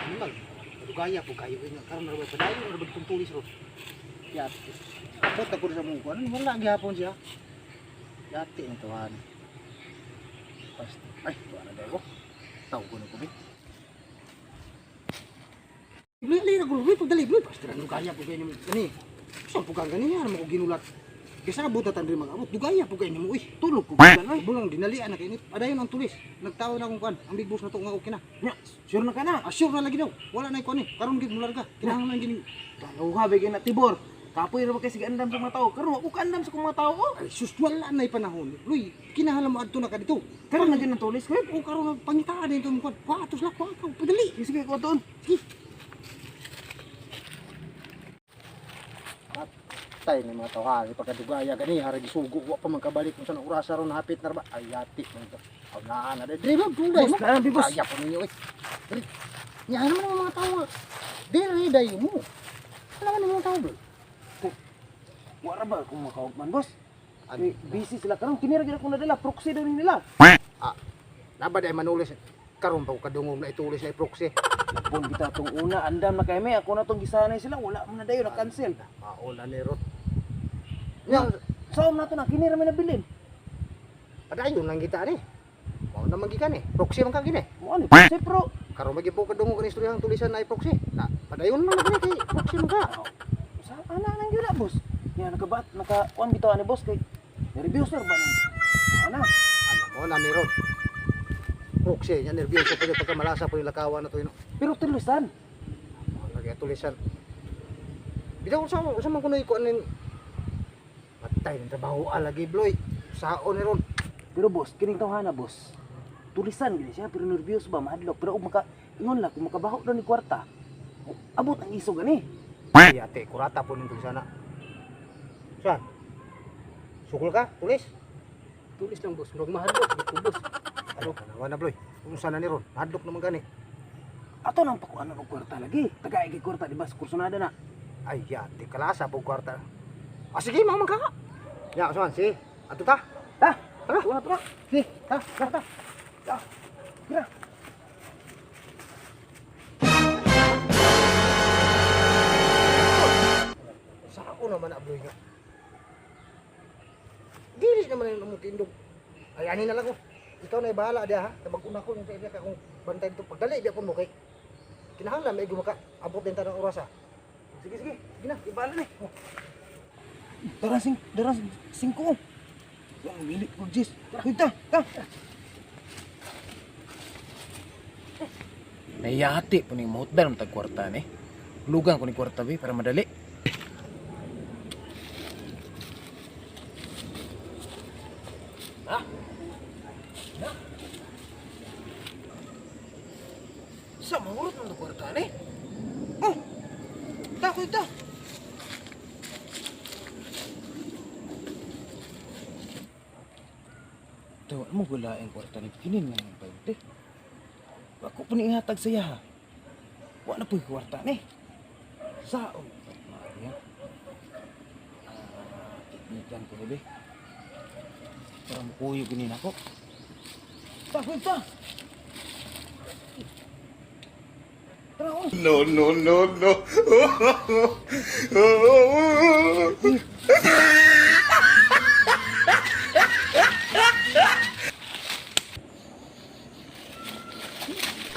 Animal. Dugaya po kayo ini karon na padayon na bagtong tulis ro. Yati. Abot ako sa mong kuan, wala gihapon siya. Yati ang tuhan. Ay, wala daw ko. Taw ko na ko bi. Bili na gulo, dali, pastira dugaya po kayo ni. Saan po kang ganyan mo ko ginulat. Kesa ka butatan rin mga abot, dugaya po kayo ni mo. Tulog ko gan ay bulang dinalian na kayo ni. Padayon ang tulis. Nagtawo na akong kuan. Ang big boss na to nga okay na. Nya, sure na ka na. Sure na lagi daw. Wala na kuan ni. Karon gid mularga. Kinahanglan gini. Tanaw ka bigyan na tibor. Kapoy ra ba kay sige andam sa mga tao. Karon ako kaandam sa mga tao. Ay sus wala na panahon. Luy, kinahanglan mo adto na ka dito. Karon na gyud ang tulis ko. O karon pangitaan dito mo kuan. Patos la kuan. Padali. Sige ko doon. Tay ni mga tawhari pagkadugaya gani harag isugo wa pa man kabalik kung saan orasa ron hapit na ba ay yati man to aw na drive dugay mo kaya po ninyo diri nya naman ang mga tawo diri day mo wala man mga tawo Wala ba kung makawag man boss? Busy sila karon kinira gyud ako nadala proxy daw nila. Naba day manulis karon pa ko kadungog na itulis na proxy. Pun kita tong una andam na kay may ako na tong gisanay sila wala man na dayon na cancel. Maula ni Rod. Yang saom nato na kinira may nabilin. Padayon lang kita ni. Mao na magikan ni. Proxy man ka gini. Mo ani proxy pro. Karon magi po kadungog ni istoryang tulisan na proxy. Na padayon man gini kay proxy man ka. Sa ana nang gyud boss. Nya naka kuan bitaw ani boss kay nervyos sir ba ni. Ana. Ano mo na ni Rod. Proxy nya nervyoso pa pagka malasa po yung lakawan na to yun. Pero tulisan. Lagi tulisan. Bidaw sa man kuno ikuan nin. Patay ng trabaho lagi bloy. Saon ni Ron. Pero boss, kining tawhana boss. Tulisan gini siya pero nervyos ba mahadlok pero maka ingon la kung makabaho daw ni kwarta. Abot ang iso gani. Ay ate, kurata po nito sana. Saan? Sukul ka? Tulis? Tulis lang boss, murag mahadlok dito boss. Ano ka na bloy? Kung sana ni Ron, mahadlok naman gani. Ato nang pakuan og kwarta lagi. Tagay kay kwarta di ba kursunada na. Ay ate, kalasa po kwarta. Sige, mga ka. Ya, saan si? Ato ta? Ta, Tara. wala tra. Si, ta. Ta. Tira. Sao naman na bloy nga. Dili naman yung tindog. Ay, ani na lang ko. Ikaw na bahala dia ha. Tabag-una ko yung sa iya kung bantay ito. Pagdali, di ako mo kay. Kinahanglan, may gumaka. Abot din tanong oras ha. Sige, sige na, ibala ni. Darang singko. Yang milik ko jis. Kita, ta. Nayati po ni modal ng tagkwarta ni. Lugan ko ni kwarta bi para madali. Ha? Na? Sa mahurot ng kwarta ni? Oh! Kita. Tawa mo gula ang kwarta ni kinin nga ng pagte. Ako po ni ihatag saya ha. Wala po yung kwarta ni. Saon. Tiknikan ko rin. Para makuyo ginin ako. Kita. Tara oh. No.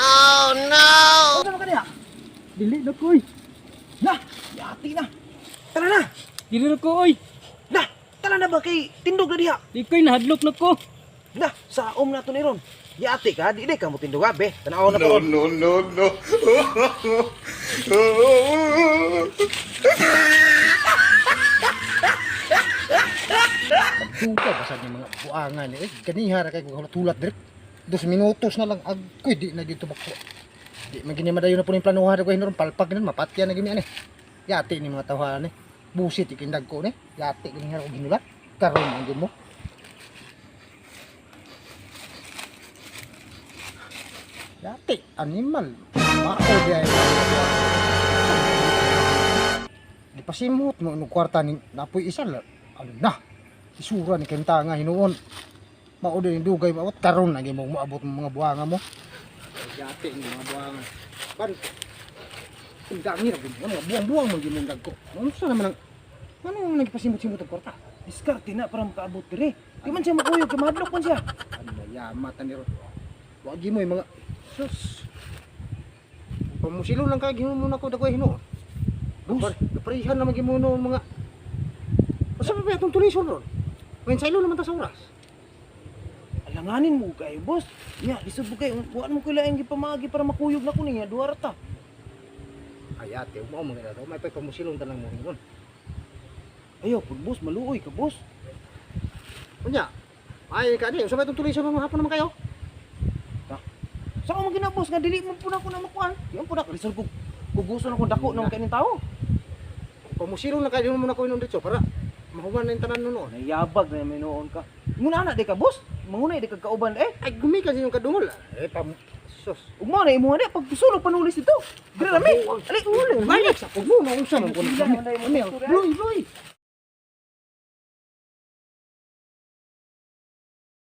Oh no! Ano ka niya? Dili na koy. Na, yati na. Tara na. Dili na ko, oy. Na, tara na ba kay tindog na diha. Di ko'y nahadlok na ko. Na, saom na to ni Ron. Yati ka, di ka mo tindog abe. Tanaw na ko. No. Suka basad yung mga buangan eh. Kanihara kay kung tulat direk. 2 minutos na lang agkoy di na dito bako. Di magini madayon na po ning planuhan ko hinuron palpag nan mapatyan na gini ani. Yati ni mga tawhan ni. Busit ikindag ko ni. Yati gini haro ginulat. Karon ang mo. Yati animal. Mao di ay. Di pasimot mo no kwarta ni napoy isa la. Ano na. Isura ni kenta nga hinuon. Mao din dugay bawat karon lagi mo moabot mo mga buhanga mo. Yati ni mga buhanga. kan. Ang dami ra gud. Ano buang-buang man gimundag ko. Unsa naman ang ano ang nagpasimot-simot og kwarta? Diskarte na para makaabot dire. Di man siya makuyog, kay mahadlok man siya. Ano yamat ni ron. Wa gi mo yung mga sus. Pamusilo lang ka ginumo na ko dagway hino. Boss, Kaparihan naman gimuno ang mga Asa pa ba itong tulisyon ron? Ngayon sa ilo naman ta sa oras. alanganin mo kay boss. Nya, lisod mo kay, kuan mo kailangan gipamagi para makuyog na ko niya, duwa ra ta. Ay ate, umao mo na daw. May pamusilong tanang mo hinon. Ayaw, pud boss, maluoy ka boss. Unya. Ay kani, usa ba itong tulisyon ng hapon naman kayo? Sa mo gina boss nga dili mo pud ako na makuan. Yan pud ako lisod ko. Kugusto na ko dako nang kaning tao. Pamusilong lang kayo mo na ko hinon dito para mahuman na yung tanan nun noon. Nayabag na may noon ka. Nguna na di ka boss. Mangunay di ka kauban eh. Ay gumikan sa inyong kadungol. Sus. Ugmo na imo na pag sulog panulis dito. Dire rami. Ali, ulo. Balik sa kubo na unsa man ko. Sila man dai mo. Bloy, bloy.